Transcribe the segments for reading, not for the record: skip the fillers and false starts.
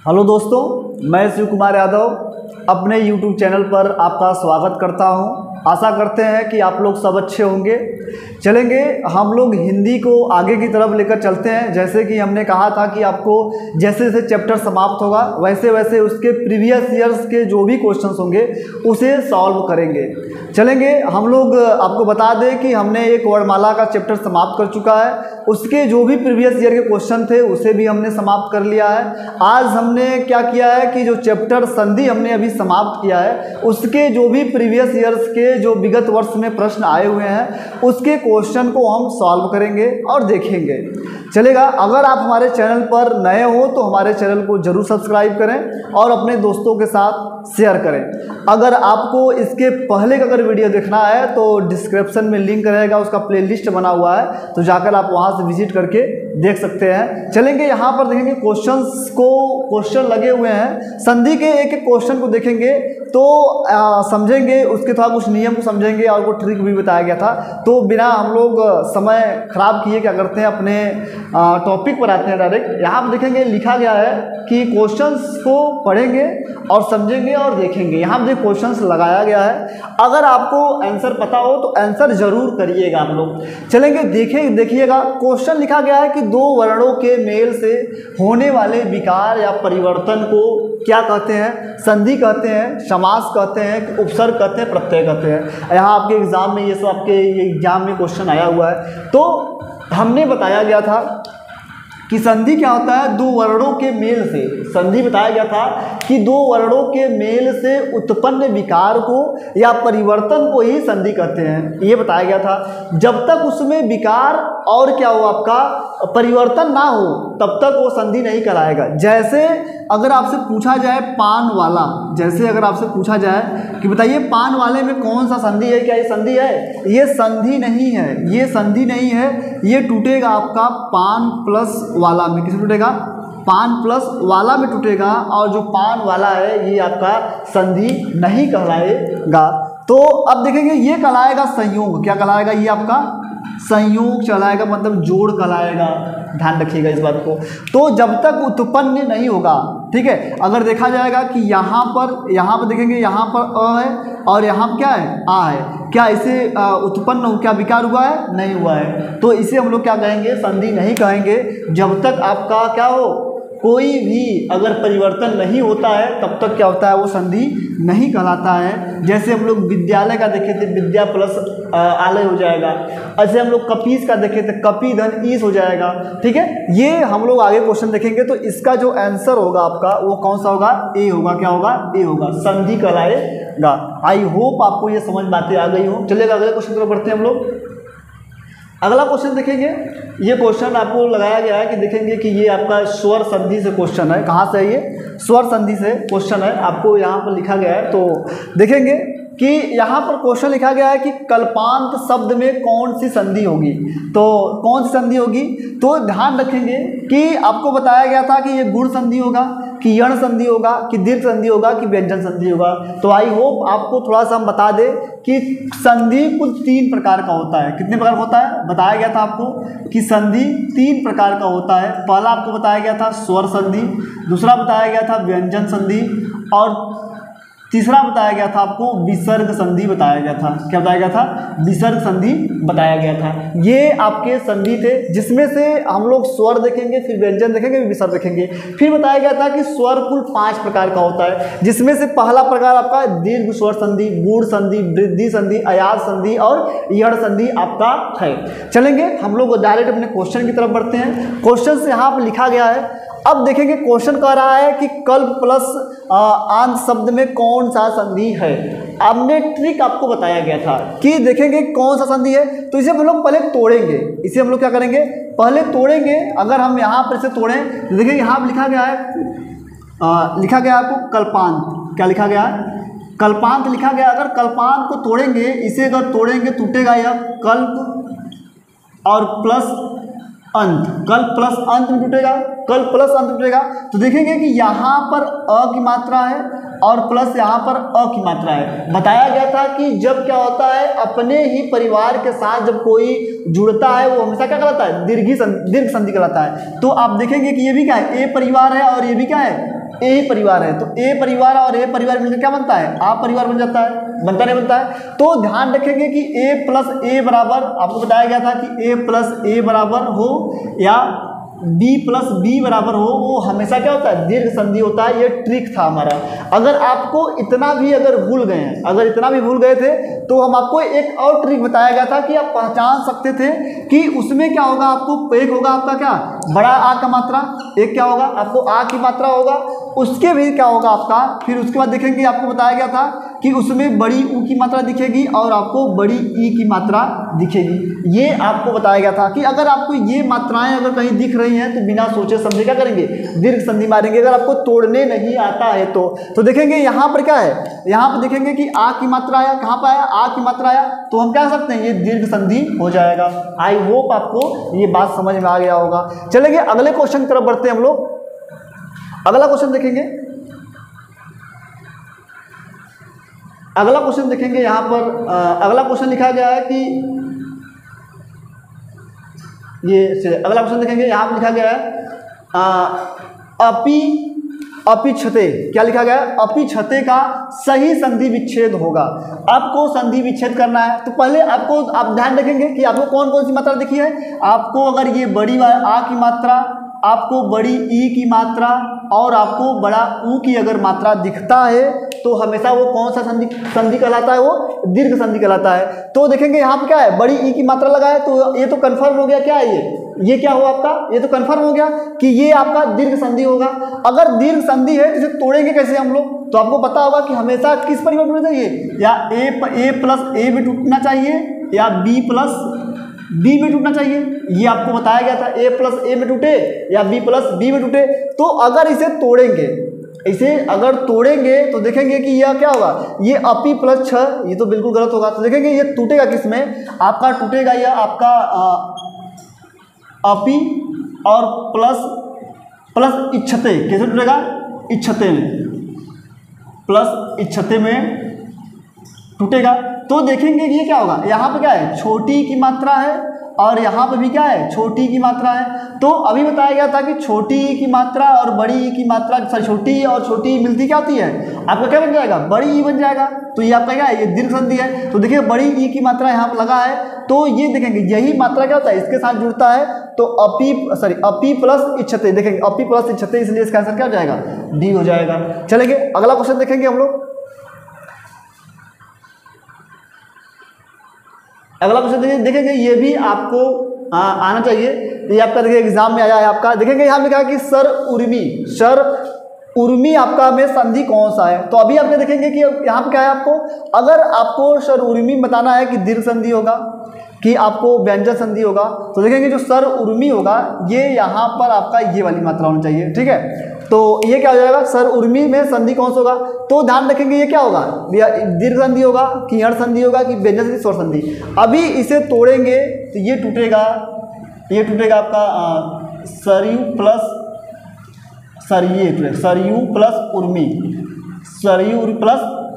Hello दोस्तों, मैं शिव कुमार यादव अपने YouTube चैनल पर आपका स्वागत करता हूं। आशा करते हैं कि आप लोग सब अच्छे होंगे। चलेंगे हम लोग हिंदी को आगे की तरफ लेकर चलते हैं। जैसे कि हमने कहा था कि आपको जैसे जैसे चैप्टर समाप्त होगा वैसे वैसे उसके प्रीवियस ईयर्स के जो भी क्वेश्चंस होंगे उसे सॉल्व करेंगे। चलेंगे हम लोग आपको बता दें कि हमने एक वर्णमाला का चैप्टर समाप्त कर चुका है। उसके जो भी प्रीवियस ईयर के क्वेश्चन थे उसे भी हमने समाप्त कर लिया है। आज हमने क्या किया है कि जो चैप्टर संधि हमने अभी समाप्त किया है उसके जो भी प्रीवियस ईयर्स के जो विगत वर्ष में प्रश्न आए हुए हैं उसके क्वेश्चन को हम सॉल्व करेंगे और देखेंगे। चलेगा। अगर आप हमारे चैनल पर नए हो तो हमारे चैनल को जरूर सब्सक्राइब करें और अपने दोस्तों के साथ शेयर करें। अगर आपको इसके पहले का अगर वीडियो देखना है तो डिस्क्रिप्शन में लिंक रहेगा, उसका प्लेलिस्ट बना हुआ है, तो जाकर आप वहां से विजिट करके देख सकते हैं। चलेंगे यहाँ पर देखेंगे क्वेश्चन लगे हुए हैं। संधि के एक एक क्वेश्चन को देखेंगे तो समझेंगे, उसके थोड़ा कुछ नियम को समझेंगे और वो ट्रिक भी बताया गया था। तो बिना हम लोग समय खराब किए क्या करते हैं, अपने टॉपिक पर आते हैं डायरेक्ट। यहाँ पर देखेंगे लिखा गया है कि क्वेश्चंस को पढ़ेंगे और समझेंगे और देखेंगे। यहाँ पर क्वेश्चंस लगाया गया है। अगर आपको आंसर पता हो तो आंसर जरूर करिएगा आप लोग। चलेंगे देखिएगा। क्वेश्चन लिखा गया है कि दो वर्णों के मेल से होने वाले विकार या परिवर्तन को क्या कहते हैं? संधि कहते हैं, समास कहते हैं, उपसर्ग कहते हैं, प्रत्यय कहते हैं। यहाँ आपके एग्जाम में ये सब आपके एग्जाम में क्वेश्चन आया हुआ है। तो हमने बताया गया था कि संधि क्या होता है? दो वर्णों के मेल से। संधि बताया गया था कि दो वर्णों के मेल से उत्पन्न विकार को या परिवर्तन को ही संधि कहते हैं, ये बताया गया था। जब तक उसमें विकार और क्या हो, आपका परिवर्तन ना हो, तब तक वो संधि नहीं कहलाएगा। जैसे अगर आपसे पूछा जाए पान वाला, जैसे अगर आपसे पूछा जाए कि बताइए पान वाले में कौन सा संधि है, क्या ये संधि है? ये संधि नहीं है, ये संधि नहीं है। ये टूटेगा आपका पान प्लस वाला में। किसमें टूटेगा? पान प्लस वाला में टूटेगा। और जो पान वाला है ये आपका संधि नहीं कहलाएगा। तो अब देखेंगे ये कहलाएगा संयोग। क्या कहलाएगा? ये आपका संयोग चलाएगा, मतलब जोड़ कहलाएगा। ध्यान रखिएगा इस बात को। तो जब तक उत्पन्न नहीं होगा, ठीक है। अगर देखा जाएगा कि यहाँ पर देखेंगे, यहाँ पर अ है और यहाँ क्या है? आ है। क्या इसे उत्पन्न क्या विकार हुआ है? नहीं हुआ है। तो इसे हम लोग क्या कहेंगे? संधि नहीं कहेंगे। जब तक आपका क्या हो, कोई भी अगर परिवर्तन नहीं होता है तब तक क्या होता है? वो संधि नहीं कहलाता है। जैसे हम लोग विद्यालय का देखे थे, विद्या प्लस आलय हो जाएगा। ऐसे हम लोग कपीस का देखे थे, कपी धन ईस हो जाएगा। ठीक है। ये हम लोग आगे क्वेश्चन देखेंगे तो इसका जो आंसर होगा आपका वो कौन सा होगा? ए होगा। क्या होगा? ए होगा, संधि कहलाएगा। आई होप आपको ये समझ बातें आ गई हो। चलिएगा अगले क्वेश्चन की तरफ बढ़ते हैं हम लोग। अगला क्वेश्चन देखेंगे। ये क्वेश्चन आपको लगाया गया है कि देखेंगे कि ये आपका स्वर संधि से क्वेश्चन है। कहाँ से है ये? स्वर संधि से क्वेश्चन है, आपको यहाँ पर लिखा गया है। तो देखेंगे कि यहाँ पर क्वेश्चन लिखा गया है कि कल्पांत शब्द में कौन सी संधि होगी। तो कौन सी संधि होगी? तो ध्यान रखेंगे कि आपको बताया गया था कि ये गुण संधि होगा, कि यण संधि होगा, कि दीर्घ संधि होगा, कि व्यंजन संधि होगा। तो आई होप आपको थोड़ा सा हम बता दें कि संधि कुल 3 प्रकार का होता है। कितने प्रकार का होता है? बताया गया था आपको कि संधि 3 प्रकार का होता है। पहला आपको बताया गया था स्वर संधि, दूसरा बताया गया था व्यंजन संधि और तीसरा बताया गया था आपको विसर्ग संधि बताया गया था। क्या बताया गया था? विसर्ग संधि बताया गया था। ये आपके संधि थे जिसमें से हम लोग स्वर देखेंगे, फिर व्यंजन देखेंगे, फिर विसर्ग देखेंगे। फिर बताया गया था कि स्वर कुल 5 प्रकार का होता है, जिसमें से पहला प्रकार आपका दीर्घ स्वर संधि, गूढ़ संधि, वृद्धि संधि, अयाज संधि और यण संधि आपका है। चलेंगे हम लोग डायरेक्ट अपने क्वेश्चन की तरफ बढ़ते हैं। क्वेश्चन से यहाँ पर लिखा गया है। अब देखेंगे क्वेश्चन कह रहा है कि कल्प प्लस आंत शब्द में कौन सा संधि है। हमने ट्रिक आपको बताया गया था कि देखेंगे कौन सा संधि है। तो इसे हम लोग पहले तोड़ेंगे। इसे हम लोग क्या करेंगे? पहले तोड़ेंगे। अगर हम यहाँ पर इसे तोड़ें तो देखिए यहाँ पर लिखा गया है आपको कल्पांत। क्या लिखा गया है? कल्पांत लिखा गया। अगर कल्पांत को तोड़ेंगे, इसे अगर तोड़ेंगे टूटेगा यह कल्प और प्लस अंत। कल्प प्लस अंत में टूटेगा, कल्प प्लस अंत टूटेगा। तो देखेंगे कि यहाँ पर अ की मात्रा है और प्लस यहाँ पर अ की मात्रा है। बताया गया था कि जब क्या होता है, अपने ही परिवार के साथ जब कोई जुड़ता है वो हमेशा क्या कहलाता है, दीर्घ संधि कहलाता है। तो आप देखेंगे कि ये भी क्या है, ए परिवार है और ये भी क्या है, ए परिवार है। तो ए परिवार और ए परिवार मिलकर क्या बनता है, आ परिवार बन जाता है। बनता नहीं बनता है? तो ध्यान रखेंगे कि ए प्लस ए बराबर, आपको बताया गया था कि ए प्लस ए बराबर हो या बी प्लस बी बराबर हो, वो हमेशा क्या होता है, दीर्घ संधि होता है। ये ट्रिक था हमारा। अगर आपको इतना भी अगर भूल गए हैं, अगर इतना भी भूल गए थे तो हम आपको एक और ट्रिक बताया गया था कि आप पहचान सकते थे कि उसमें क्या होगा। आपको एक होगा आपका क्या, बड़ा आ का मात्रा, एक क्या होगा आपको आ की मात्रा होगा, उसके भी क्या होगा आपका, फिर उसके बाद देखेंगे आपको बताया गया था कि उसमें बड़ी ऊ की मात्रा दिखेगी और आपको बड़ी ई की मात्रा दिखेगी। ये आपको बताया गया था कि अगर आपको ये मात्राएं अगर कहीं दिख रही हैं तो बिना सोचे समझे क्या करेंगे, दीर्घ संधि मारेंगे। अगर आपको तोड़ने नहीं आता है तो देखेंगे यहाँ पर क्या है, यहाँ पर देखेंगे कि आ की मात्रा आया, कहाँ पर आया, आ की मात्रा आया, तो हम कह सकते हैं ये दीर्घ संधि हो जाएगा। आई होप आपको ये बात समझ में आ गया होगा। चलेंगे अगले क्वेश्चन की तरफ बढ़ते हैं हम लोग। अगला क्वेश्चन देखेंगे, अगला क्वेश्चन देखेंगे यहाँ पर अगला क्वेश्चन लिखा गया है कि ये अगला क्वेश्चन देखेंगे, यहाँ पर लिखा गया है अपिछते, क्या लिखा गया है, अपिछते का सही संधि विच्छेद होगा। आपको संधि विच्छेद करना है तो पहले आपको आप ध्यान रखेंगे कि आपको कौन कौन सी मात्रा दिखी है। आपको अगर ये बड़ी आ की मात्रा, आपको बड़ी ई की मात्रा और आपको बड़ा ऊ की अगर मात्रा दिखता है तो हमेशा वो कौन सा संधि कहलाता है, वो दीर्घ संधि कहलाता है। तो देखेंगे यहाँ पे क्या है, बड़ी ई की मात्रा लगा है तो ये तो कन्फर्म हो गया, क्या है ये क्या हुआ आपका, ये तो कन्फर्म हो गया कि ये आपका दीर्घ संधि होगा। अगर दीर्घ संधि है तो इसे तोड़ेंगे कैसे हम लोग, तो आपको पता होगा कि हमेशा किस परिवार में टूटना चाहिए, या ए प्लस ए में टूटना चाहिए या बी प्लस बी में टूटना चाहिए। ये आपको बताया गया था, ए प्लस ए में टूटे या बी प्लस बी में टूटे। तो अगर इसे तोड़ेंगे, इसे अगर तोड़ेंगे तो देखेंगे कि यह क्या होगा, ये अपी प्लस 6, ये तो बिल्कुल गलत होगा। तो देखेंगे ये टूटेगा किसमें, आपका टूटेगा यह आपका अपी और प्लस इच्छते, कैसे टूटेगा, इच्छते में, प्लस इच्छते में टूटेगा। तो देखेंगे ये क्या होगा, यहाँ पे क्या है, छोटी की मात्रा है और यहाँ पे भी क्या है, छोटी की मात्रा है। तो अभी बताया गया था कि छोटी की मात्रा और बड़ी की मात्रा, छोटी और छोटी मिलती क्या होती है, आपका क्या बन जाएगा, बड़ी ई बन जाएगा। तो ये आपका क्या है, ये दीर्घ संधि है। तो देखिए बड़ी ई की मात्रा यहाँ पर लगा है, तो ये देखेंगे यही मात्रा क्या होता है, इसके साथ जुड़ता है तो अपी प्लस इच्छते, देखेंगे अपी प्लस इच्छते, इसलिए इसका आंसर क्या हो जाएगा, डी हो जाएगा। चलेंगे अगला क्वेश्चन देखेंगे हम लोग। अगला क्वेश्चन देखेंगे, ये भी आपको आना चाहिए, ये आपका देखिए एग्जाम में आया है आपका। देखेंगे यहाँ लिखा है कि सर उर्मी आपका में संधि कौन सा है। तो अभी आप देखेंगे कि यहाँ पे क्या है, आपको अगर आपको सर उर्मी बताना है कि दीर्घ संधि होगा कि आपको व्यंजन संधि होगा, तो देखेंगे जो सर उर्मी होगा ये यहाँ पर आपका ये वाली मात्रा होनी चाहिए, ठीक है। तो ये क्या हो जाएगा, सर उर्मी में संधि कौन सा होगा, तो ध्यान रखेंगे ये क्या होगा, दीर्घ संधि होगा कि हर संधि होगा कि व्यंजन संधि, स्वर संधि। अभी इसे तोड़ेंगे तो ये टूटेगा आपका सरयू प्लस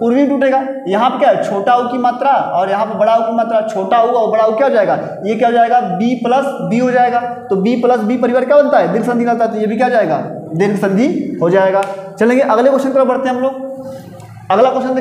उर्मी टूटेगा। यहाँ पे क्या है, छोटा ऊ की मात्रा और यहाँ पे बड़ा ऊ की मात्रा, छोटा ऊ और बड़ा ऊ क्या हो जाएगा, ये क्या हो जाएगा, बी प्लस बी हो जाएगा। तो बी प्लस बी परिवार क्या बनता है, दीर्घ संधि बनता है। तो ये भी क्या हो जाएगा, दीर्घ संधि हो जाएगा। चलेंगे अगले क्वेश्चन पर बढ़ते हैं हम लोग। अगला क्वेश्चन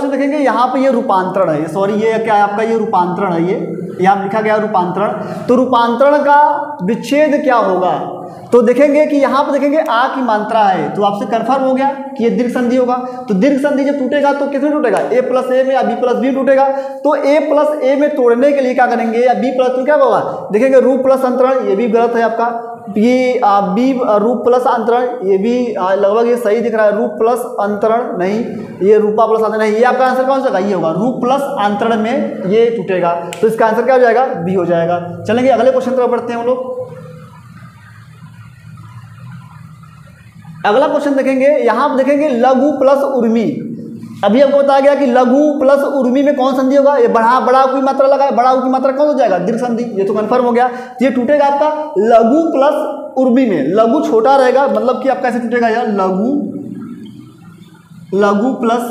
देखेंगे, यहाँ पे ये रूपांतरण है, सॉरी ये क्या है आपका, ये रूपांतरण है, ये यहाँ लिखा गया रूपांतरण। तो रूपांतरण का विच्छेद क्या होगा, तो देखेंगे कि यहाँ पर देखेंगे आ की मात्रा है, तो आपसे कंफर्म हो गया कि ये दीर्घ संधि होगा। तो दीर्घ संधि जब टूटेगा तो किसमें टूटेगा, ए प्लस ए में या बी प्लस बी टूटेगा। तो ए प्लस ए में तोड़ने के लिए क्या करेंगे, या बी प्लस तो क्या होगा, देखेंगे रूप प्लस अंतरण, ये भी गलत है आपका, ये बी रूप प्लस अंतरण, ये भी लगभग ये सही दिख रहा है, रूप प्लस अंतरण नहीं, ये रूपा प्लस अंतरण नहीं, ये आपका आंसर कौन सा होगा, ये होगा रूप प्लस अंतरण में ये टूटेगा। तो इसका आंसर क्या हो जाएगा, बी हो जाएगा। चलेंगे अगले क्वेश्चन पर बढ़ते हैं हम लोग। अगला क्वेश्चन देखेंगे, यहाँ पर देखेंगे लघु प्लस उर्मी। अभी आपको बताया गया कि लघु प्लस उर्मी में कौन संधि होगा, ये बड़ा की मात्रा लगा है, बड़ा की मात्रा कौन हो जाएगा, दीर्घ संधि, ये तो कंफर्म हो गया। तो ये टूटेगा आपका लघु प्लस उर्मी में, लघु छोटा रहेगा, मतलब कि आपका ऐसे टूटेगा यार लघु प्लस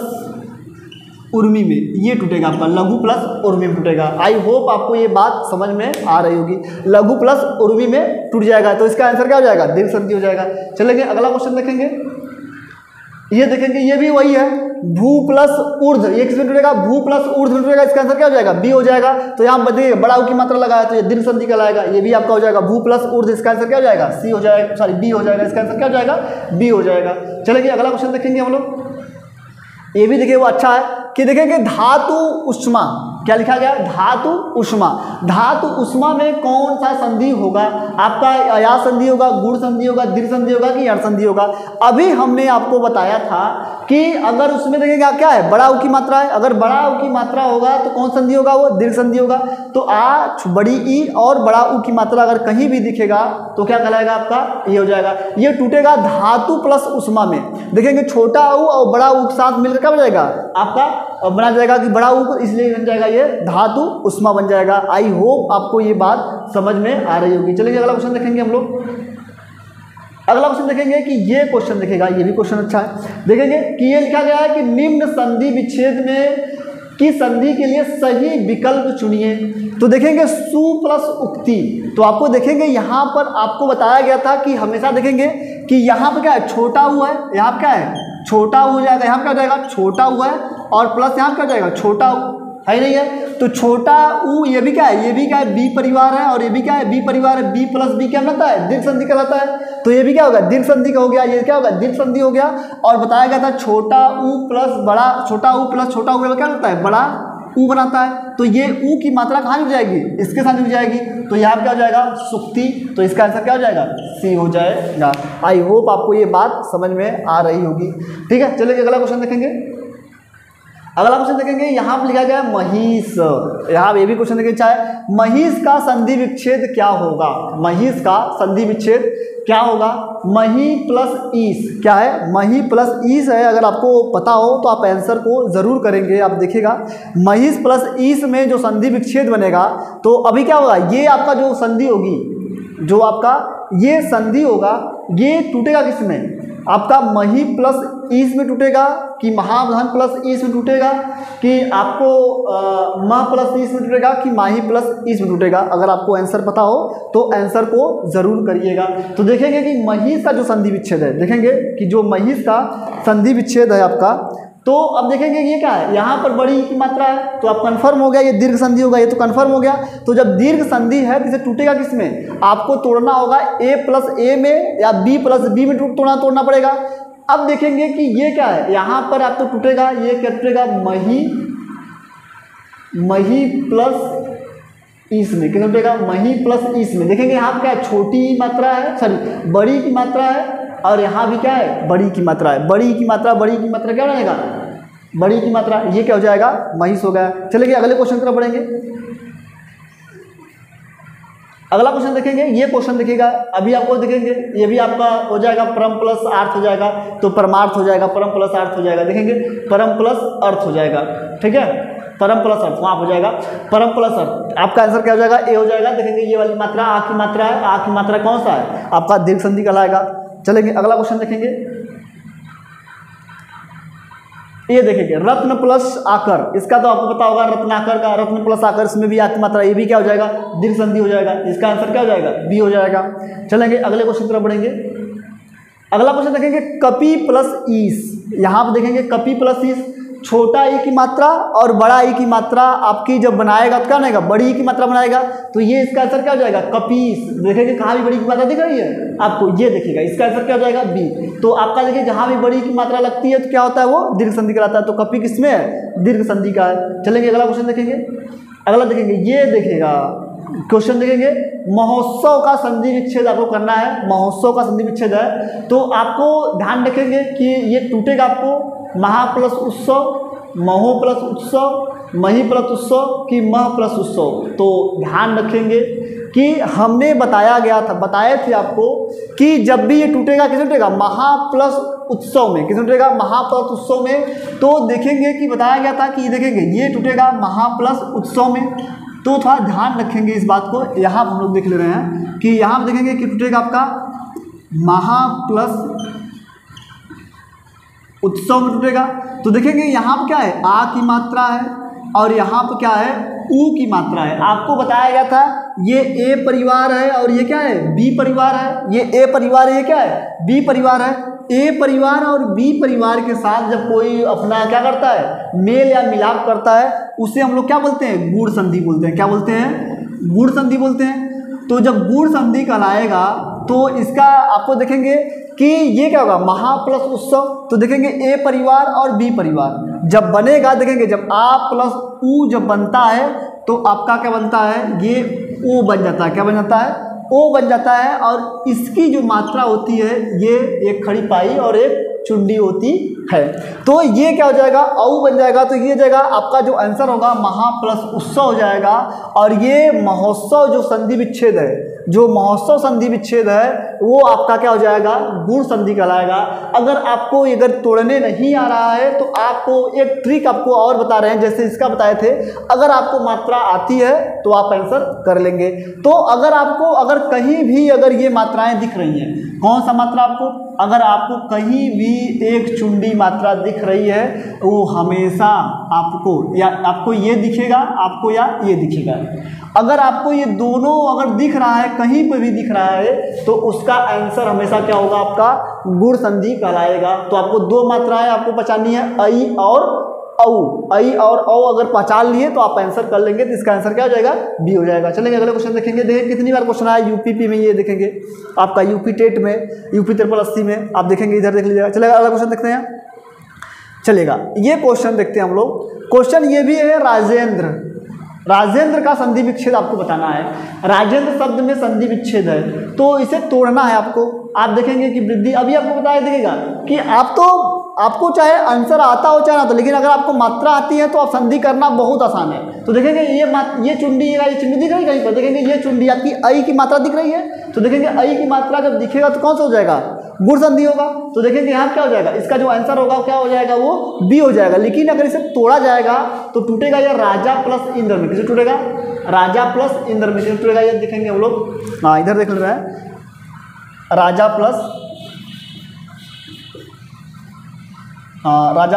उर्मी में, ये टूटेगा आपका, लघु प्लस उर्मी में टूटेगा। आई होप आपको ये बात समझ में आ रही होगी, लघु प्लस उर्मी में टूट जाएगा, तो इसका आंसर क्या हो जाएगा, दीर्घ संधि हो जाएगा। चलेंगे अगला क्वेश्चन देखेंगे, ये देखेंगे, ये भी वही है, भू प्लस ऊर्ध्व, ये किसमें टूटेगा, भू प्लस ऊर्ध्व में टूटेगा, इसका आंसर क्या हो जाएगा, बी हो जाएगा। तो यहाँ बताइए बड़ा ऊ की मात्रा लगाया तो ये दीर्घ संधि कहलाएगा, ये भी आपका हो जाएगा, भू प्लस ऊर्ध्व, इसका आंसर क्या हो जाएगा, सी हो जाएगा, सॉरी बी हो जाएगा, इसका आंसर क्या हो जाएगा, बी हो जाएगा। चलेंगे अगला क्वेश्चन देखेंगे हम लोग, ये भी देखिए वो अच्छा है कि देखेंगे धातु उष्मा, क्या लिखा गया, धातु उष्मा, धातु उष्मा में कौन सा संधि होगा, आपका या संधि होगा, गुण संधि होगा, दीर्घ संधि होगा कि यण संधि होगा। अभी हमने आपको बताया था कि अगर उसमें देखेंगे क्या है, बड़ा ऊ की मात्रा है, अगर बड़ा ऊ की मात्रा होगा तो कौन संधि होगा, वो दीर्घ संधि होगा। तो बड़ी ई और बड़ा ऊ की मात्रा अगर कहीं भी दिखेगा तो क्या कहलाएगा आपका, ये हो जाएगा, ये टूटेगा धातु प्लस उष्मा में। देखेंगे छोटा ऊ और बड़ा ऊ के साथ मिलकर क्या बन जाएगा आपका, बना जाएगा कि बड़ा ऊ, इसलिए बन जाएगा ये धातु उष्मा बन जाएगा। आई होप आपको ये बात समझ में आ रही होगी। चलिए अगला क्वेश्चन देखेंगे हम लोग, अगला क्वेश्चन देखेंगे कि ये क्वेश्चन देखेगा, ये भी क्वेश्चन अच्छा है, देखेंगे कि ये लिखा गया है कि निम्न संधि विच्छेद में की संधि के लिए सही विकल्प चुनिए। तो देखेंगे सु प्लस उक्ति, तो आपको देखेंगे यहाँ पर आपको बताया गया था कि हमेशा देखेंगे कि यहाँ पर क्या है, छोटा हुआ है, यहाँ पर क्या है, छोटा हो जाएगा, यहाँ पर क्या हो जाएगा, छोटा हुआ है, और प्लस यहाँ पर क्या हो जाएगा, छोटा है नहीं है, तो छोटा ऊ, ये भी क्या है, ये भी क्या है, बी परिवार है, और ये भी क्या है, बी परिवार है, बी प्लस बी क्या कहलाता है, दीर्घ संधि कहलाता है। तो ये भी क्या होगा, दीर्घ संधि का हो गया, ये क्या होगा, दीर्घ संधि हो गया। और बताया गया था छोटा ऊ प्लस बड़ा, छोटा ऊ प्लस छोटा ऊ क्या होता है, बड़ा ऊ बनाता है। तो ये ऊ की मात्रा कहाँ जुड़ जाएगी, इसके साथ जुड़ जाएगी, तो यहाँ क्या हो जाएगा, सुक्ति, तो इसका आंसर क्या हो जाएगा, सी हो जाएगा। आई होप आपको ये बात समझ में आ रही होगी। ठीक है, चलिए अगला क्वेश्चन देखेंगे, अगला क्वेश्चन देखेंगे, यहाँ पर लिखा गया है महिष, यहाँ ये भी क्वेश्चन देखेंगे, चाहे महिष का संधि विच्छेद क्या होगा, महिष का संधि विच्छेद क्या होगा, मही प्लस ईस, क्या है, मही प्लस ईस है। अगर आपको पता हो तो आप आंसर को जरूर करेंगे। आप देखिएगा महिष प्लस ईस में जो संधि विच्छेद बनेगा, तो अभी क्या होगा, ये आपका जो संधि होगी, जो आपका ये संधि होगा, ये टूटेगा किसमें, आपका मही प्लस ईस में टूटेगा कि महाधन प्लस ईस में टूटेगा कि आपको म प्लस ईस में टूटेगा कि माही प्लस ईस में टूटेगा। अगर आपको आंसर पता हो तो आंसर को जरूर करिएगा। तो देखेंगे कि महिष का जो संधि विच्छेद है, देखेंगे कि जो महिष का संधि विच्छेद है आपका, तो अब देखेंगे ये क्या है, यहाँ पर बड़ी की मात्रा है, तो अब कंफर्म हो गया ये दीर्घ संधि होगा, ये तो कंफर्म हो गया। तो जब दीर्घ संधि है तो इसे टूटेगा किसमें, आपको तोड़ना होगा ए प्लस ए में या बी प्लस बी में तोड़ना पड़ेगा। अब देखेंगे कि ये क्या है, यहाँ पर आपको टूटेगा, ये क्या टूटेगा, मही प्लस ईस में, कितना टूटेगा, मही प्लस ईस में। देखेंगे यहाँ क्या है, छोटी मात्रा है, सॉरी बड़ी की मात्रा है, और यहाँ भी क्या है, बड़ी की मात्रा है, बड़ी की मात्रा क्या रहेगा, बड़ी की मात्रा, ये क्या हो जाएगा, महिष हो गया। चलिए अगले क्वेश्चन की तरफ बढ़ेंगे। अगला क्वेश्चन देखेंगे, ये क्वेश्चन देखिएगा, अभी आपको देखेंगे, ये भी आपका हो जाएगा परम प्लस अर्थ हो जाएगा, तो परमार्थ हो जाएगा, परम प्लस अर्थ हो जाएगा। देखेंगे परम प्लस अर्थ हो जाएगा, ठीक है, परम प्लस अर्थ वहाँ हो जाएगा, परम प्लस अर्थ, आपका आंसर क्या हो जाएगा, ए हो जाएगा। देखेंगे ये वाली मात्रा आ की मात्रा है, आ की मात्रा कौन सा है, आपका दीर्घ संधि कहलाएगा। चलेंगे अगला क्वेश्चन देखेंगे, ये देखेंगे रत्न प्लस आकर, इसका तो आपको पता होगा, रत्नाकर का, रत्न प्लस आकर, इसमें भी आ की मात्रा, ये भी क्या हो जाएगा, दीर्घ संधि हो जाएगा। इसका आंसर क्या हो जाएगा, बी हो जाएगा। चलेंगे अगले क्वेश्चन तरफ बढ़ेंगे। अगला क्वेश्चन देखेंगे कपि प्लस ईस, यहाँ पर देखेंगे कपि प्लस ईस, छोटा ई की मात्रा और बड़ा ई की मात्रा आपकी जब बनाएगा तो क्या बनेगा, बड़ी ई की मात्रा बनाएगा, तो ये इसका आंसर क्या हो जाएगा, कपीस। देखेंगे कहाँ भी बड़ी की मात्रा दिख रही है आपको, ये देखिएगा, इसका आंसर क्या हो जाएगा, बी। तो आपका देखिए जहाँ भी बड़ी की मात्रा लगती है तो क्या होता है, वो दीर्घ संधि कहलाता है। तो कपि किसमें है, दीर्घ संधि का है। चलेंगे अगला क्वेश्चन देखेंगे, अगला देखेंगे, ये देखेगा क्वेश्चन देखेंगे, महोत्सव का संधि विच्छेद आपको करना है, महोत्सव का संधि विच्छेद है, तो आपको ध्यान रखेंगे कि ये टूटेगा आपको महा प्लस उत्सव, महो प्लस उत्सव, मही प्लस उत्सव कि मह प्लस उत्सव। तो ध्यान रखेंगे कि हमने बताए थे आपको कि जब भी ये टूटेगा किसमें टूटेगा, महा प्लस उत्सव में, किसमें टूटेगा, महा प्लस उत्सव में। तो देखेंगे कि बताया गया था कि देखेंगे ये टूटेगा महा प्लस उत्सव में, तो थोड़ा ध्यान रखेंगे इस बात को। यहाँ हम लोग देख ले रहे हैं कि यहाँ देखेंगे कि टूटेगा आपका महा प्लस उत्सव में टूटेगा। तो देखेंगे यहाँ पर क्या है, आ की मात्रा है और यहाँ पर क्या है, ऊ की मात्रा है। आपको बताया गया था ये ए परिवार है और ये क्या है, बी परिवार है। ये ए परिवार है, ये क्या है, बी परिवार है। ए परिवार और बी परिवार के साथ जब कोई अपना क्या करता है, मेल या मिलाप करता है, उसे हम लोग क्या बोलते हैं, गुण संधि बोलते हैं। क्या बोलते हैं, गुण संधि बोलते हैं। तो जब गुण संधि कहलाएगा तो इसका आपको देखेंगे कि ये क्या होगा, महा प्लस उत्सव। तो देखेंगे ए परिवार और बी परिवार जब बनेगा, देखेंगे जब आ प्लस ऊ जब बनता है तो आपका क्या बनता है, ये ओ बन जाता है। क्या बन जाता है, ओ बन जाता है। और इसकी जो मात्रा होती है ये एक खड़ी पाई और एक चुंडी होती है। तो ये क्या हो जाएगा, औ बन जाएगा। तो ये हो जाएगा आपका जो आंसर होगा महा प्लस उत्सव हो जाएगा। और ये महोत्सव जो संधि विच्छेद है, जो महोत्सव संधि विच्छेद है वो आपका क्या हो जाएगा, गुण संधि कहलाएगा। अगर आपको अगर तोड़ने नहीं आ रहा है तो आपको एक ट्रिक आपको और बता रहे हैं, जैसे इसका बताए थे। अगर आपको मात्रा आती है तो आप आंसर कर लेंगे। तो अगर आपको अगर कहीं भी अगर ये मात्राएं दिख रही हैं, कौन सा मात्रा आपको, अगर आपको कहीं भी एक चुंडी मात्रा दिख रही है वो हमेशा आपको या आपको ये दिखेगा, आपको या ये दिखेगा। अगर आपको ये दोनों अगर दिख रहा है, कहीं पर भी दिख रहा है, तो उसका आंसर हमेशा क्या होगा, आपका गुण संधि कहलाएगा। तो आपको दो मात्राएं आपको पहचाननी है, ऐ और औ। ऐ और औ अगर पहचान लिए तो आप आंसर कर लेंगे। तो इसका आंसर क्या हो जाएगा, बी हो जाएगा। चलेंगे अगले क्वेश्चन देखेंगे। देखिए कितनी बार क्वेश्चन आया यूपीपी में, ये देखेंगे आपका यूपी टेट में, यूपी 380 में आप देखेंगे, इधर देख लीजिएगा। चलेगा अगला क्वेश्चन देखते हैं। चलेगा ये क्वेश्चन देखते हैं हम लोग। क्वेश्चन ये भी है राजेंद्र, राजेंद्र का संधि विच्छेद आपको बताना है। राजेंद्र शब्द में संधि विच्छेद है तो इसे तोड़ना है आपको। आप देखेंगे कि वृद्धि, अभी आपको बताया देगा कि आपको चाहे आंसर आता हो चाहे ना तो, लेकिन अगर आपको मात्रा आती है तो आप संधि करना बहुत आसान है। तो देखेंगे ये चुंडी, ये चुंडी दिख रही है कहीं पर, देखेंगे ये चुंडी आपकी ऐ की मात्रा दिख रही है। तो देखेंगे ऐ की मात्रा जब दिखेगा तो कौन सा हो जाएगा, गुण संधि होगा। तो देखेंगे यहाँ क्या हो जाएगा, इसका जो आंसर होगा क्या हो जाएगा, वो बी हो जाएगा। लेकिन अगर इसे तोड़ा जाएगा तो टूटेगा ये राजा प्लस इंद्र में। किसे टूटेगा, राजा प्लस इंद्र में किसे टूटेगा, ये देखेंगे हम लोग। हाँ इधर देख रहे हैं, राजा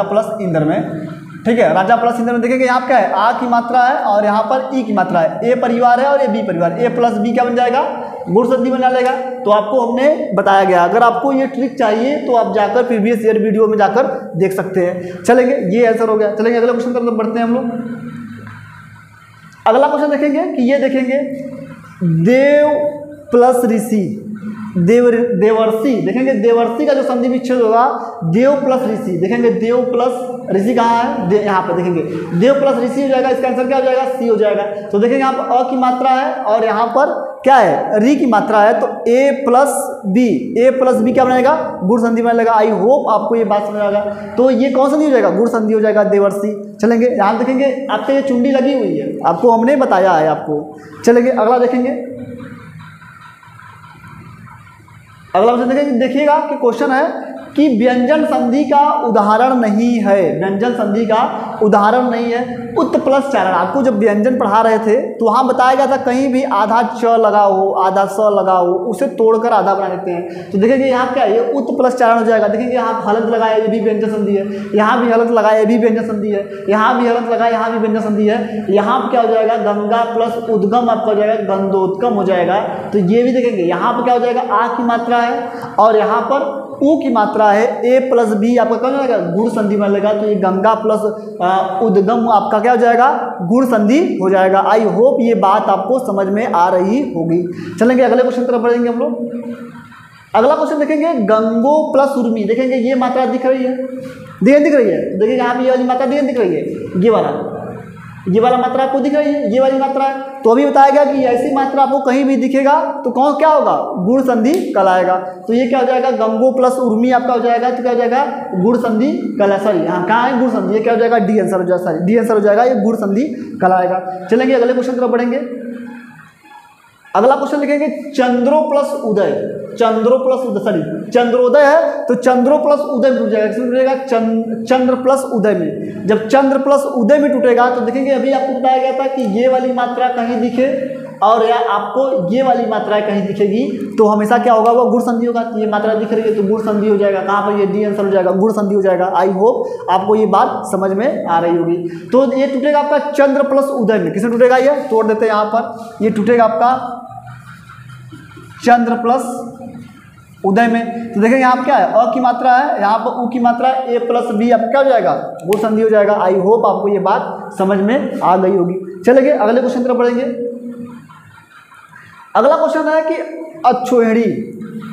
प्लस इंद्र में। ठीक है, राजा प्लस इंद्र में देखेंगे यहाँ क्या है, आ की मात्रा है और यहाँ पर ई की मात्रा है। ए परिवार है और ए बी परिवार, ए प्लस बी क्या बन जाएगा, गुण संधि बना लेगा। तो आपको हमने बताया गया। अगर आपको ये ट्रिक चाहिए तो आप जाकर प्रीवियस ईयर वीडियो में जाकर देख सकते हैं। चलेंगे, ये आंसर हो गया। चलेंगे अगले क्वेश्चन पर बढ़ते हैं हम लोग। अगला क्वेश्चन देखेंगे कि ये देखेंगे देव प्लस ऋषि, देवर्षि। देखेंगे देवर्षि का जो संधि विच्छेद होगा, देव प्लस ऋषि। देखेंगे देव प्लस ऋषि कहाँ है, यहाँ पर देखेंगे देव प्लस ऋषि हो जाएगा। इसका आंसर क्या हो जाएगा, सी हो जाएगा। तो देखेंगे यहाँ पर अ की मात्रा है और यहाँ पर क्या है, री की मात्रा है। तो ए प्लस बी क्या बनाएगा, गुण संधि बनेगा। आई होप आपको ये बात समझ आएगा। तो ये कौन संधि हो जाएगा, गुण संधि हो जाएगा, देवर्षि। चलेंगे यहाँ देखेंगे आपके ये चुंडी लगी हुई है, आपको हमने बताया है आपको। चलेंगे अगला देखेंगे। अगला क्वेश्चन देखेंगे, देखिएगा कि क्वेश्चन है कि व्यंजन संधि का उदाहरण नहीं है, व्यंजन संधि का उदाहरण नहीं है। उत प्लस चारण, आपको जब व्यंजन पढ़ा रहे थे तो वहाँ बताया गया था कहीं भी आधा च लगा हो, आधा स लगा हो, उसे तोड़कर आधा बना देते हैं। तो देखेंगे यहाँ क्या है, ये उत प्लस चारण हो जाएगा। देखेंगे यहाँ हलंत लगाया, ये भी व्यंजन संधि है। यहाँ भी हलंत लगाया, ये भी व्यंजन संधि है। यहाँ भी हलंत लगाया, यहाँ भी व्यंजन संधि है। यहाँ पर क्या हो जाएगा, गंगा प्लस उद्गम आपका हो जाएगा, गंधोत्कम हो जाएगा। तो ये भी देखेंगे यहाँ पर क्या हो जाएगा, आ की मात्रा है और यहाँ पर ऊ की मात्रा है। ए प्लस बी आपका क्या हो जाएगा, गुण संधि बनेगा। तो ये गंगा प्लस उद्गम आपका क्या हो जाएगा, गुण संधि हो जाएगा। आई होप ये बात आपको समझ में आ रही होगी। चलेंगे अगले क्वेश्चन तरफ बढ़ेंगे हम लोग। अगला क्वेश्चन देखेंगे गंगो प्लस उर्मी। देखेंगे ये मात्रा दिख रही है, दिख रही है। देखिए यहाँ पे ये वाली मात्रा दिख रही है, ये वाला मात्रा आपको दिख रही है, ये वाली मात्रा है। तो अभी बताया गया कि ऐसी मात्रा आपको कहीं भी दिखेगा तो कौन क्या होगा, गुण संधि कहलाएगा। तो ये क्या हो जाएगा, गंगो प्लस उर्मी आपका हो जाएगा। तो क्या हो जाएगा, गुण संधि कहला, सॉरी यहाँ कहाँ है गुण संधि, ये क्या हो जाएगा, डी आंसर हो जाएगा। सॉरी डी आंसर हो जाएगा, ये गुण संधि कहलाएगा। चलेंगे अगले क्वेश्चन तरफ बढ़ेंगे। अगला क्वेश्चन लिखेंगे चंद्रो प्लस उदय, चंद्रो प्लस उदय, सॉरी चंद्रोदय है तो चंद्रो प्लस उदय में टूट जाएगा। किसमें टूटेगा, चंद्र प्लस उदय में। जब चंद्र प्लस उदय में टूटेगा तो देखेंगे अभी आपको बताया गया था कि ये वाली मात्रा कहीं दिखे और या आपको ये वाली मात्रा कहीं दिखेगी तो हमेशा क्या होगा, वो गुण संधि होगा। तो ये मात्रा दिख रही है तो गुण संधि हो जाएगा। कहाँ पर ये डी आंसर हो जाएगा, गुण संधि हो जाएगा। आई होप आपको ये बात समझ में आ रही होगी। तो ये टूटेगा आपका चंद्र प्लस उदय में। किसमें टूटेगा, ये तोड़ देते हैं यहाँ पर, ये टूटेगा आपका चंद्र प्लस उदय में। तो देखेंगे यहाँ क्या है, अ की मात्रा है, यहाँ पर उ की मात्रा ए प्लस बी आपका क्या हो जाएगा, गुण संधि हो जाएगा। आई होप आपको ये बात समझ में आ गई होगी। चलेंगे अगले क्वेश्चन तरफ बढ़ेंगे। अगला क्वेश्चन है कि अच्छोहिणी,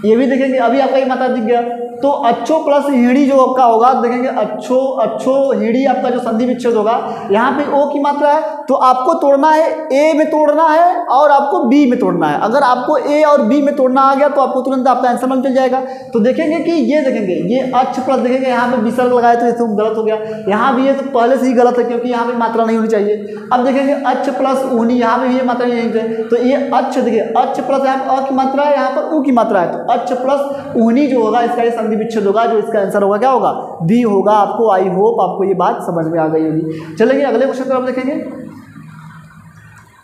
ये भी देखेंगे। अभी आपका ये मात्रा दिख गया तो अच्छो प्लस हिड़ी जो आपका होगा, देखेंगे अच्छो हिड़ी आपका जो संधि विच्छेद होगा, यहाँ पे ओ की मात्रा है तो आपको तोड़ना है, ए में तोड़ना है और आपको बी में तोड़ना है। अगर आपको ए और बी में तोड़ना आ गया तो आपको तुरंत आपका आंसर मालूम चल जाएगा। तो देखेंगे कि ये देखेंगे ये अच्छ प्लस, देखेंगे यहाँ पे विसर्ग लगाए तो ये तो गलत हो गया, यहाँ भी ये तो पहले से ही गलत है क्योंकि यहाँ पे मात्रा नहीं होनी चाहिए। अब देखेंगे अच्छ प्लस ऊनी, यहाँ पे भी ये मात्रा नहीं है तो ये अच्छ, देखिए अच्छ प्लस यहाँ पर अ की मात्रा है, यहाँ पर ऊ की मात्रा है तो अच्छ प्लस ऊनी जो होगा इसका ये संधि विच्छेद होगा, जो इसका आंसर होगा क्या होगा, बी होगा। आपको आई होप आपको ये बात समझ में आ गई होगी। चलेंगे अगले क्वेश्चन तरफ देखेंगे।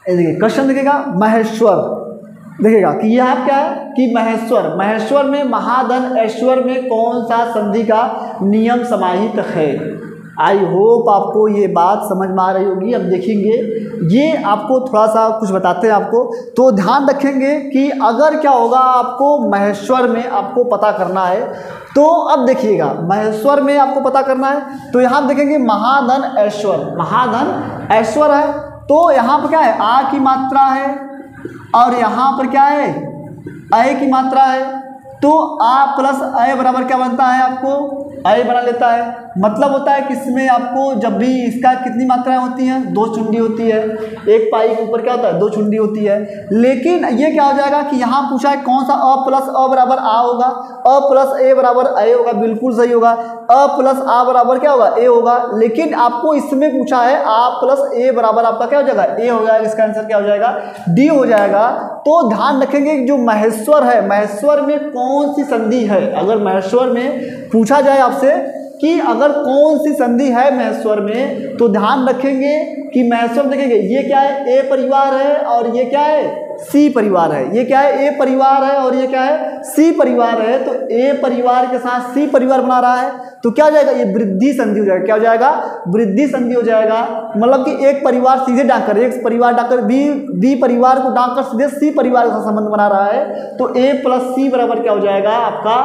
देखिए क्वेश्चन दिखेगा महेश्वर, देखिएगा कि यह क्या है कि महेश्वर में महाधन ऐश्वर में कौन सा संधि का नियम समाहित है। आई होप आपको ये बात समझ में आ रही होगी। अब देखेंगे ये आपको थोड़ा सा कुछ बताते हैं आपको, तो ध्यान रखेंगे कि अगर क्या होगा आपको महेश्वर में आपको पता करना है तो अब देखिएगा महेश्वर में आपको पता करना है तो यहाँ देखेंगे महाधन ऐश्वर है तो यहाँ पर क्या है, आ की मात्रा है और यहाँ पर क्या है, अ की मात्रा है तो आ प्लस अ बराबर क्या बनता है, आपको अ बना लेता है। मतलब होता है कि इसमें आपको जब भी इसका कितनी मात्राएं होती हैं, दो चुंडी होती है, एक पाई के ऊपर क्या होता है, दो चुंडी होती है। लेकिन ये क्या हो जाएगा कि यहाँ पूछा है कौन सा अ प्लस अ बराबर आ होगा, अ प्लस ए बराबर ए होगा, बिल्कुल सही होगा। अ प्लस आ बराबर क्या होगा, ए होगा। लेकिन आपको इसमें पूछा है आ प्लस ए बराबर आपका क्या हो जाएगा, ए हो जाएगा। इसका आंसर क्या हो जाएगा, डी हो जाएगा। तो ध्यान रखेंगे जो महेश्वर है, महेश्वर में कौन सी संधि है। अगर महेश्वर में पूछा जाए आपसे कि अगर कौन सी संधि है महेश्वर में, तो ध्यान रखेंगे कि महेश्वर देखेंगे ये क्या है, ए परिवार है और ये क्या है, सी परिवार है। ये क्या है, ए परिवार है और ये क्या है, सी परिवार है। तो ए परिवार के साथ सी परिवार बना रहा है तो क्या हो जाएगा, ये वृद्धि संधि हो जाएगा। क्या हो जाएगा, वृद्धि संधि हो जाएगा। मतलब कि एक परिवार सीधे डांकर, एक परिवार डांकर बी परिवार को डांकर सीधे सी परिवार का संबंध बना रहा है तो ए प्लस सी बराबर क्या हो जाएगा, आपका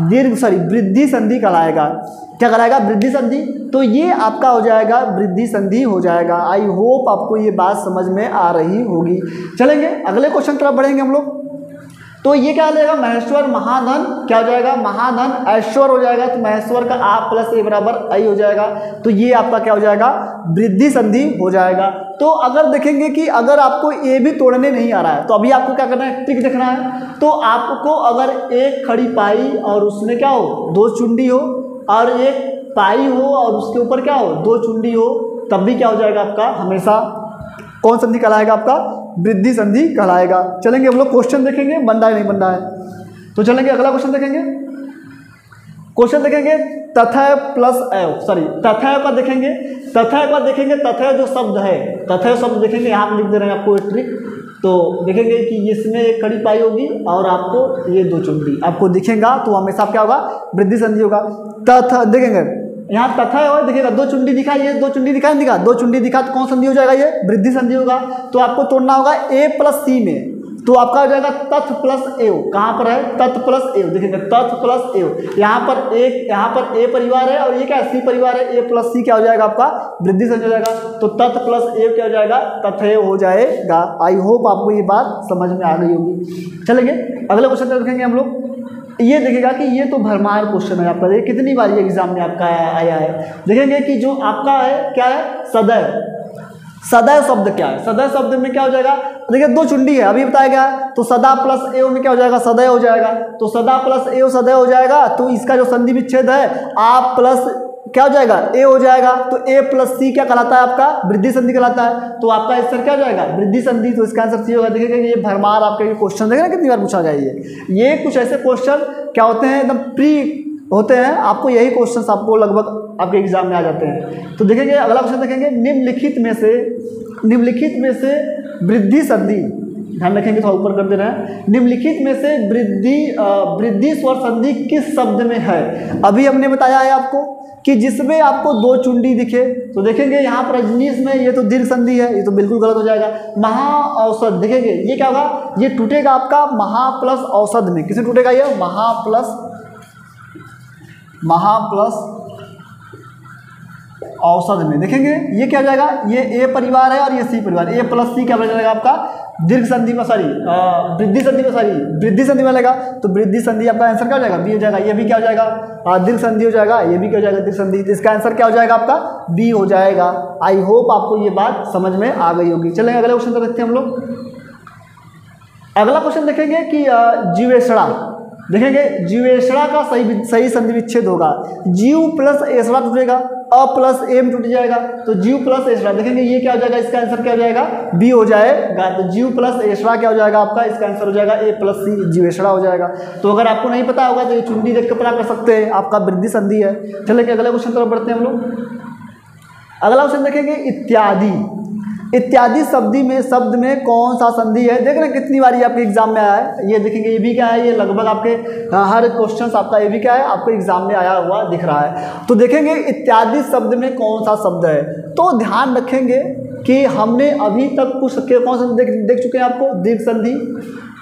वृद्धि संधि कहलाएगा। क्या कहलाएगा, वृद्धि संधि। तो ये आपका हो जाएगा वृद्धि संधि हो जाएगा। आई होप आपको ये बात समझ में आ रही होगी। चलेंगे अगले क्वेश्चन तरफ बढ़ेंगे हम लोग। तो ये क्या लेगा, महेश्वर महाधन क्या हो जाएगा, महाधन ऐश्वर हो जाएगा। तो महेश्वर का आ प्लस ए बराबर आई हो जाएगा। तो ये आपका क्या हो जाएगा, वृद्धि संधि हो जाएगा। तो अगर देखेंगे कि अगर आपको ए भी तोड़ने नहीं आ रहा है तो अभी आपको क्या करना है, ट्रिक देखना है। तो आपको अगर एक खड़ी पाई और उसमें क्या हो, दो चुंडी हो और एक पाई हो और उसके ऊपर क्या हो, दो चुंडी हो, तब भी क्या हो जाएगा आपका, हमेशा कौन संधि कहलाएगा, आपका वृद्धि संधि कहलाएगा। चलेंगे हम लोग क्वेश्चन देखेंगे, बन रहा है नहीं बन रहा है। तो चलेंगे अगला क्वेश्चन देखेंगे। क्वेश्चन देखेंगे तथय प्लस एव, सॉरी तथय का देखेंगे। तथय का देखेंगे, तथय जो शब्द है, तथय शब्द देखेंगे, यहाँ पर लिख दे रहे हैं आपको एक ट्रिक। तो देखेंगे कि इसमें एक खड़ी पाई होगी और आपको ये दो चुंडी आपको दिखेगा तो हमेशा क्या होगा, वृद्धि संधि होगा। तथ देखेंगे यहाँ तथय और देखिएगा दो चुंडी दिखा, ये दो चुंडी दिखा नहीं दिखा, दो चुंडी दिखा तो कौन संधि हो जाएगा, ये वृद्धि संधि होगा। तो आपको तोड़ना होगा ए प्लस सी में, तो आपका हो जाएगा तथ प्लस एव। कहाँ पर है, तथ प्लस एव, देखेंगे तथ प्लस एव। यहाँ पर ए परिवार है और ये क्या है, सी परिवार है। ए प्लस सी क्या हो जाएगा, आपका वृद्धि संधि हो जाएगा। तो तथ प्लस एव क्या हो जाएगा, तथय हो जाएगा। आई होप आपको ये बात समझ में आ गई होगी। चलेंगे अगले क्वेश्चन देखेंगे हम लोग। ये देखेगा कि ये तो भरमार क्वेश्चन है आपका, ये कितनी बार ये एग्जाम में आपका आया है। देखेंगे कि जो आपका है क्या है, सदैव। सदैव शब्द क्या है, सदैव शब्द में क्या हो जाएगा, देखिए दो चुंडी है अभी बताया गया, तो सदा प्लस एव में क्या हो जाएगा, सदैव हो जाएगा। तो सदा प्लस एव सदैव हो जाएगा। तो इसका जो संधि विच्छेद है आप प्लस क्या हो जाएगा, ए हो जाएगा। तो ए प्लस सी क्या कहलाता है, आपका वृद्धि संधि कहलाता है। तो आपका आंसर क्या हो जाएगा, वृद्धि संधि। तो इसका आंसर सी होगा। देखिएगा ये भरमार आपके क्वेश्चन देखेगा कितनी बार पूछा जाए। ये कुछ ऐसे क्वेश्चन क्या होते हैं, एकदम प्री होते हैं, आपको यही क्वेश्चन आपको लगभग आपके एग्जाम में आ जाते हैं। तो देखेंगे अगला क्वेश्चन देखेंगे, निम्नलिखित में से वृद्धि संधि ध्यान रखेंगे, थोड़ा ऊपर कर दे रहे हैं। निम्नलिखित में से वृद्धि स्वर संधि किस शब्द में है? अभी हमने बताया है आपको कि जिसमें आपको दो चुंडी दिखे, तो देखेंगे यहाँ पर रजनीश में ये तो दीर्घ संधि है, ये तो बिल्कुल गलत हो जाएगा। महा औषध देखेंगे, ये क्या होगा, ये टूटेगा आपका महा प्लस औषध में। किसमें टूटेगा ये? महा प्लस औषध में। देखेंगे ये क्या हो जाएगा, ये ए परिवार है और ये सी परिवार, ए प्लस सी क्या बन जाएगा आपका दीर्घ संधि में, सॉरी वृद्धि संधि में लगेगा, तो वृद्धि संधि आपका आंसर क्या हो जाएगा? बी हो जाएगा। ये भी क्या हो जाएगा? दीर्घ संधि हो जाएगा। ये भी क्या हो जाएगा? दीर्घ संधि। इसका आंसर क्या हो जाएगा आपका? बी हो जाएगा। आई होप आपको ये बात समझ में आ गई होगी। चलेंगे अगले क्वेश्चन पर देखते हैं हम लोग। अगला क्वेश्चन देखेंगे कि जीवेशड़ा, देखेंगे जीवेशड़ा का सही संधि विच्छेद होगा। जीव प्लस एसड़ा टूटेगा, अ प्लस एम टूट जाएगा, तो जीव प्लस एसड़ा। देखेंगे ये क्या हो जाएगा? इसका आंसर क्या हो जाएगा? बी हो जाएगा। तो जीव प्लस एसड़ा क्या हो जाएगा आपका? इसका आंसर हो जाएगा ए प्लस सी, जीवेशड़ा हो जाएगा। तो अगर आपको नहीं पता होगा तो ये चुंडी देख कर पता कर सकते हैं, आपका वृद्धि संधि है। चलेंगे अगले क्वेश्चन तरफ बढ़ते हैं हम लोग। अगला क्वेश्चन देखेंगे इत्यादि। इत्यादि शब्द में कौन सा संधि है? देख रहे हैं कितनी बार ये आपके एग्जाम में आया है। ये देखेंगे ये भी क्या है, ये लगभग आपके हर क्वेश्चन आपका ये भी क्या है, आपको एग्जाम में आया हुआ दिख रहा है। तो देखेंगे इत्यादि शब्द में कौन सा शब्द है, तो ध्यान रखेंगे कि हमने अभी तक कुछ कौन सा देख चुके हैं आपको? दीर्घ संधि,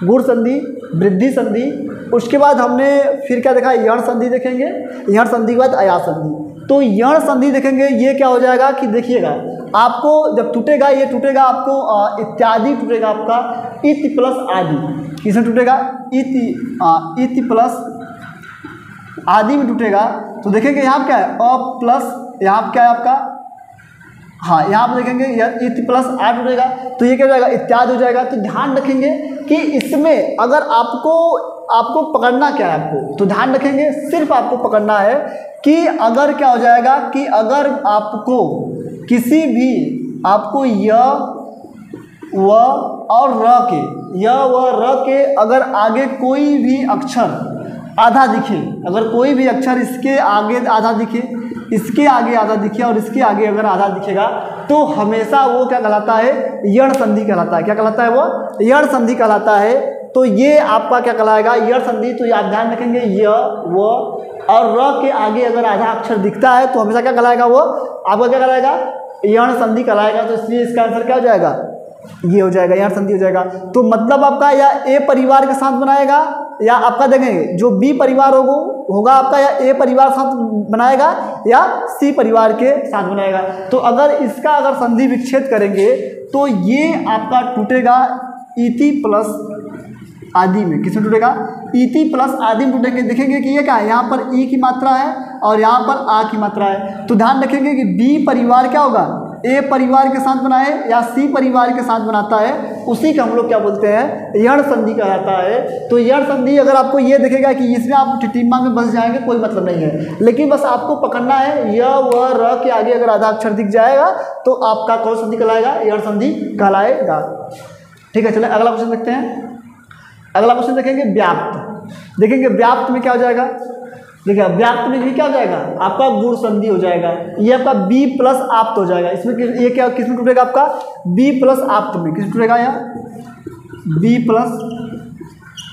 गुण संधि, वृद्धि संधि, उसके बाद हमने फिर क्या देखा? यण संधि देखेंगे, यण संधि के बाद अया संधि। तो यण संधि देखेंगे, ये क्या हो जाएगा कि देखिएगा आपको जब टूटेगा, ये टूटेगा आपको इत्यादि टूटेगा आपका इति प्लस आदि। किसमें टूटेगा? इति प्लस आदि में टूटेगा। तो देखेंगे यहाँ क्या है? अ प्लस यहाँ क्या है आपका, हाँ यहाँ पर देखेंगे इति प्लस आ टूटेगा, तो ये क्या हो जाएगा? इत्यादि हो जाएगा। तो ध्यान रखेंगे कि इसमें अगर आपको पकड़ना क्या है आपको, तो ध्यान रखेंगे सिर्फ आपको पकड़ना है कि अगर क्या हो जाएगा कि अगर आपको किसी भी आपको य व और र के, य व र के अगर आगे कोई भी अक्षर आधा दिखे, अगर कोई भी अक्षर इसके आगे आधा दिखे, इसके आगे आधा दिखे और इसके आगे अगर आधा दिखेगा, तो हमेशा वो क्या कहलाता है? यण संधि कहलाता है। क्या कहलाता है वो? यण संधि कहलाता है। तो ये आपका क्या कहलाएगा? यण संधि। तो आप ध्यान रखेंगे य व और र के आगे अगर आधा अक्षर दिखता है तो हमेशा क्या कहलाएगा? वो आपका क्या कहलाएगा? यण संधि कहलाएगा। तो इसलिए इसका आंसर क्या हो जाएगा? ये हो जाएगा, यण संधि हो जाएगा। तो मतलब आपका या ए परिवार के साथ बनाएगा, या आपका देखेंगे जो बी परिवार होगा आपका, या ए परिवार साथ बनाएगा या सी परिवार के साथ बनाएगा। तो अगर इसका अगर संधि विच्छेद करेंगे तो ये आपका टूटेगा इति प्लस आदि में। किसमें टूटेगा? इति प्लस आदि में टूटेंगे। देखेंगे कि ये क्या है? यहाँ पर ई की मात्रा है और यहाँ पर आ की मात्रा है। तो ध्यान रखेंगे कि बी परिवार क्या होगा? ए परिवार के साथ बनाए या सी परिवार के साथ बनाता है, उसी का हम लोग क्या बोलते हैं? यण संधि कहलाता है। तो यण संधि अगर आपको ये दिखेगा कि इसमें आप टिटिम्मा में बस जाएंगे, कोई मतलब नहीं है, लेकिन बस आपको पकड़ना है य व र के आगे अगर आधा अक्षर दिख जाएगा तो आपका कौन संधि कहलाएगा? यण संधि कहलाएगा। ठीक है, चलिए अगला क्वेश्चन देखते हैं। अगला क्वेश्चन देखेंगे व्याप्त। देखेंगे व्याप्त में क्या हो जाएगा? देखिए व्याप्त में भी क्या हो जाएगा? आपका गुण संधि हो जाएगा। ये आपका बी प्लस आप्त हो जाएगा। इसमें ये क्या किसमें टूटेगा? आपका बी प्लस आप्त में। किसमें टूटेगा? यहाँ बी प्लस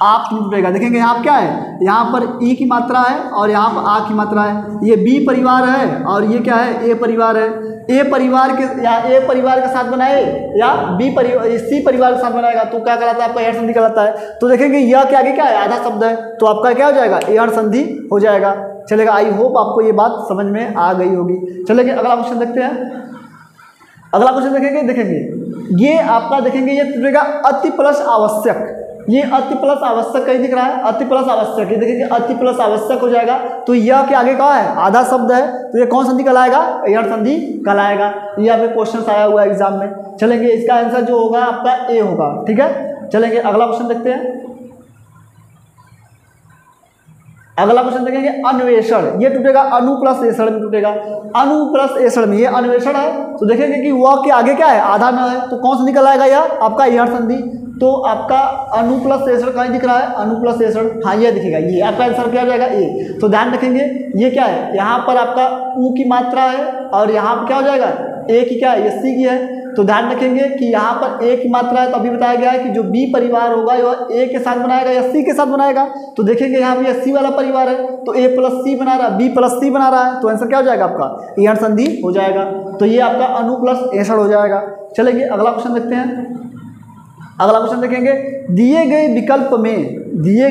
आप्त में टूटेगा। देखेंगे यहाँ क्या है? यहाँ पर ई की मात्रा है और यहाँ पर आ की मात्रा है। ये बी परिवार है और ये क्या है? ए परिवार है। ए परिवार के या ए परिवार के साथ बनाए या बी परिवार सी परिवार के साथ बनाएगा तो क्या कहलाता है? आपका यण संधि कहलाता है। तो देखेंगे यह के आगे क्या है? आधा शब्द है, तो आपका क्या हो जाएगा? यण संधि हो जाएगा। चलेगा, आई होप आपको ये बात समझ में आ गई होगी। चलेंगे अगला क्वेश्चन देखते हैं। अगला क्वेश्चन देखेंगे ये आपका देखेंगे ये टूटेगा अति प्लस आवश्यक। ये अति प्लस आवश्यक कहीं दिख रहा है? अति प्लस आवश्यक, ये देखेंगे अति प्लस आवश्यक हो जाएगा। तो यह के आगे क्या है? आधा शब्द है, तो ये कौन संधि कहलाएगा? यण संधि कहलाएगा। ये यहाँ पे क्वेश्चन आया हुआ है एग्जाम में। चलेंगे इसका आंसर जो होगा आपका ए होगा। ठीक है, चलेंगे अगला क्वेश्चन देखते हैं। अगला क्वेश्चन देखेंगे अन्वेषण। ये टूटेगा अनु प्लस एषण में टूटेगा। अनु प्लस एषण में ये अन्वेषण है, तो देखेंगे कि वह के आगे क्या है? आधा न है, तो कौन सा निकल आएगा? यह आपका यण संधि। तो आपका अनु प्लस एषण कहीं दिख रहा है? अनु प्लस एषण, हाँ ये दिखेगा। ये आपका आंसर क्या हो जाएगा? ए। तो ध्यान रखेंगे ये क्या है? यहाँ पर आपका उ की मात्रा है और यहाँ पर क्या हो जाएगा? ए की क्या है? ये सी की है। तो ध्यान रखेंगे कि यहाँ पर ए की मात्रा है, तो अभी बताया गया है कि जो बी परिवार होगा वह ए के साथ बनाएगा या सी के साथ बनाएगा। तो देखेंगे यहाँ पे सी वाला परिवार है, तो ए प्लस सी बना रहा है, बी प्लस सी बना रहा है, तो आंसर क्या हो जाएगा आपका ईयन संधि हो जाएगा। तो ये आपका अनु प्लस एषण हो जाएगा। चलेंगे अगला क्वेश्चन देखते हैं। अगला क्वेश्चन देखेंगे, दिए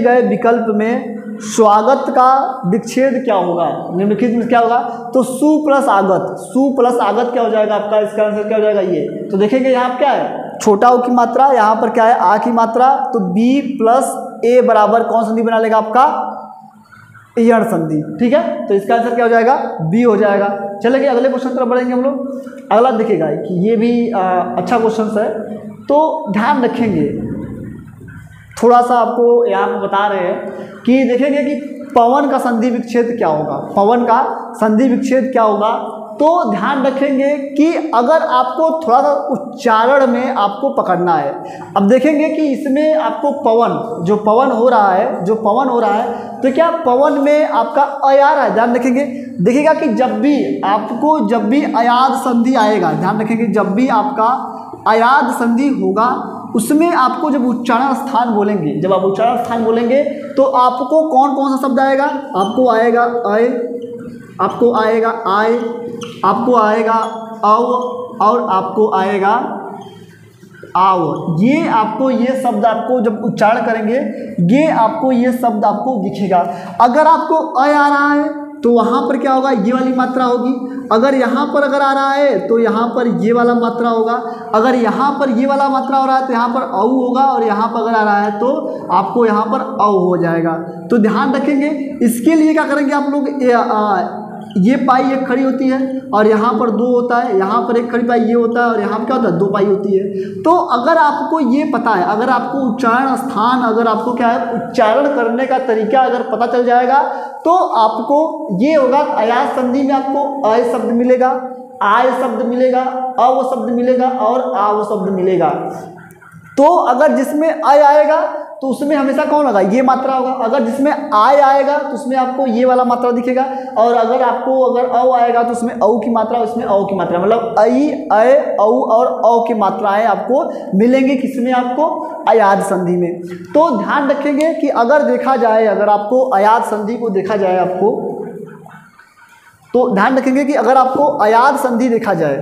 गए विकल्प में स्वागत का विच्छेद क्या होगा, निम्नलिखित में क्या होगा। तो सु प्लस आगत क्या हो जाएगा आपका, इसका आंसर क्या हो जाएगा ये। तो देखेंगे यहाँ क्या है, छोटा ऊ की मात्रा, यहाँ पर क्या है आ की मात्रा, तो बी प्लस ए बराबर कौन संधि बना लेगा आपका ईयन संधि। ठीक है, तो इसका आंसर क्या हो जाएगा बी हो जाएगा। चलेंगे अगले क्वेश्चन तरफ बढ़ेंगे हम लोग। अगला देखिएगा कि ये भी अच्छा क्वेश्चन है, तो ध्यान रखेंगे थोड़ा सा आपको यहाँ पर बता रहे हैं कि देखेंगे कि पवन का संधि विच्छेद क्या होगा, पवन का संधि विच्छेद क्या होगा। तो ध्यान रखेंगे कि अगर आपको थोड़ा सा उच्चारण में आपको पकड़ना है, अब देखेंगे कि इसमें आपको जो पवन हो रहा है तो क्या पवन में आपका अ आ रहा है। ध्यान रखेंगे, देखिएगा कि जब भी अयाद संधि आएगा, ध्यान रखेंगे जब भी आपका अयाद संधि होगा उसमें आपको जब उच्चारण स्थान बोलेंगे, तो आपको कौन कौन सा शब्द आएगा, आपको आएगा अय, आपको आएगा आय, आपको आएगा अव और आपको आएगा आव। ये शब्द आपको जब उच्चारण करेंगे ये शब्द आपको दिखेगा। अगर आपको अय आ रहा है तो वहाँ पर क्या होगा, ये वाली मात्रा होगी। अगर यहाँ पर अगर आ रहा है तो यहाँ पर ये वाला मात्रा होगा। अगर यहाँ पर ये वाला मात्रा हो रहा है तो यहाँ पर औ होगा, और यहाँ पर अगर आ रहा है तो आपको यहाँ पर औ हो जाएगा। तो ध्यान रखेंगे, इसके लिए क्या करेंगे आप लोग, ये पाई एक खड़ी होती है और यहाँ पर दो होता है, यहाँ पर एक खड़ी पाई ये होता है और यहाँ पर क्या होता है दो पाई होती है। तो अगर आपको ये पता है, अगर आपको उच्चारण स्थान, अगर आपको क्या है उच्चारण करने का तरीका अगर पता चल जाएगा तो आपको ये होगा, अयाद संधि में आपको अय शब्द मिलेगा, आय शब्द मिलेगा, अव शब्द मिलेगा और आव शब्द मिलेगा। तो अगर जिसमें अय आएगा तो उसमें हमेशा कौन होगा, ये मात्रा होगा। अगर जिसमें आय आएगा तो उसमें आपको ये वाला मात्रा दिखेगा, और अगर अ आएगा तो उसमें औ की मात्रा, उसमें औ की मात्रा, मतलब अई, अय, औ और औ की मात्राएं आपको मिलेंगी किसमें, आपको अयाद संधि में। तो ध्यान रखेंगे कि अगर देखा जाए, अगर आपको अयाद संधि को देखा जाए आपको, तो ध्यान रखेंगे कि अगर आपको अयाद संधि देखा जाए,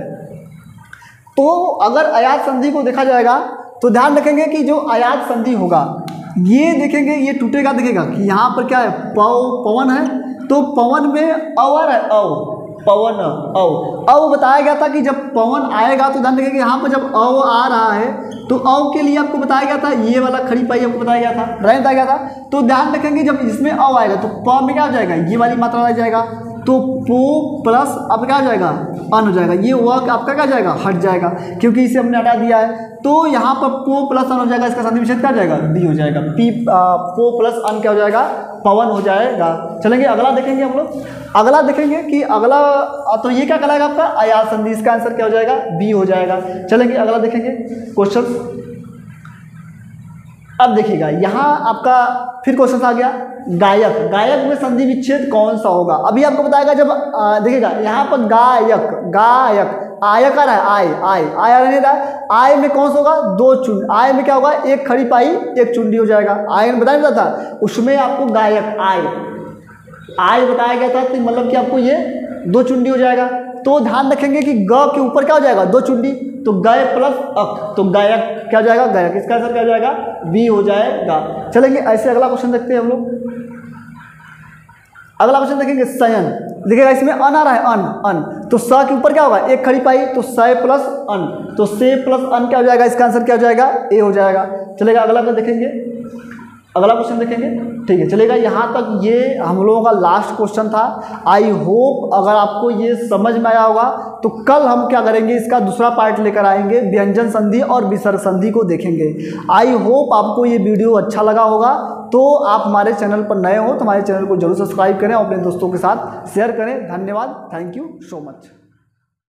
तो अगर अयाद संधि को देखा जाएगा तो ध्यान रखेंगे कि जो अयाद संधि होगा ये देखेंगे, ये टूटेगा, दिखेगा कि यहाँ पर क्या है पवन है, तो पवन में अवर है, पवन अव बताया गया था कि जब पवन आएगा तो ध्यान रखेंगे यहाँ पर जब अव आ रहा है तो अव के लिए आपको बताया गया था, ये वाला खड़ी पाई आपको बताया गया था, राइट बताया गया था। तो ध्यान रखेंगे जब इसमें अव आएगा तो प में क्या हो जाएगा, ये वाली मात्रा रह जाएगा, तो पो प्लस अब क्या हो जाएगा अन हो जाएगा, ये वर्क आपका क्या जाएगा हट जाएगा, क्योंकि इसे हमने हटा दिया है। तो यहाँ पर पो प्लस अन हो जाएगा, इसका संधि विच्छेद क्या हो जाएगा बी हो जाएगा, पो प्लस अन क्या हो जाएगा पवन हो जाएगा। चलेंगे अगला देखेंगे हम लोग। अगला देखेंगे कि अगला तो ये क्या कहलाएगा आपका अयाद संधि, इसका आंसर क्या हो जाएगा बी हो जाएगा। चलेंगे अगला देखेंगे क्वेश्चन। अब देखिएगा यहाँ आपका फिर क्वेश्चन आ गया, गायक में संधि विच्छेद कौन सा होगा। अभी आपको बताएगा जब देखिएगा यहाँ पर गायक आय का रहा है, आय रहने रहा है, आय में कौन सा होगा दो चुंडी, आय में क्या होगा एक खड़ी पाई एक चुंडी हो जाएगा, आय में बताया जाता था, उसमें आपको गायक आय बताया गया था, तो मतलब कि आपको ये दो चुंडी हो जाएगा। तो ध्यान रखेंगे कि ग के ऊपर क्या हो जाएगा दो चुंडी, तो गय प्लस अक, तो गायक क्या हो जाएगा गायक, इसका आंसर क्या हो जाएगा बी हो जाएगा। चलेंगे ऐसे अगला क्वेश्चन देखते हैं हम लोग। अगला क्वेश्चन देखेंगे शयन, देखिएगा इसमें अन आ रहा है, अन तो स के ऊपर क्या होगा एक खड़ी पाई, तो स प्लस अन, तो से प्लस अन क्या हो जाएगा, इसका आंसर क्या हो जाएगा ए हो जाएगा। चलेगा अगला का देखेंगे, अगला क्वेश्चन देखेंगे, ठीक है। चलेगा यहाँ तक ये हम लोगों का लास्ट क्वेश्चन था। आई होप अगर आपको ये समझ में आया होगा, तो कल हम क्या करेंगे इसका दूसरा पार्ट लेकर आएंगे, व्यंजन संधि और विसर्ग संधि को देखेंगे। आई होप आपको ये वीडियो अच्छा लगा होगा। तो आप हमारे चैनल पर नए हो तो हमारे चैनल को जरूर सब्सक्राइब करें और अपने दोस्तों के साथ शेयर करें। धन्यवाद, थैंक यू सो मच।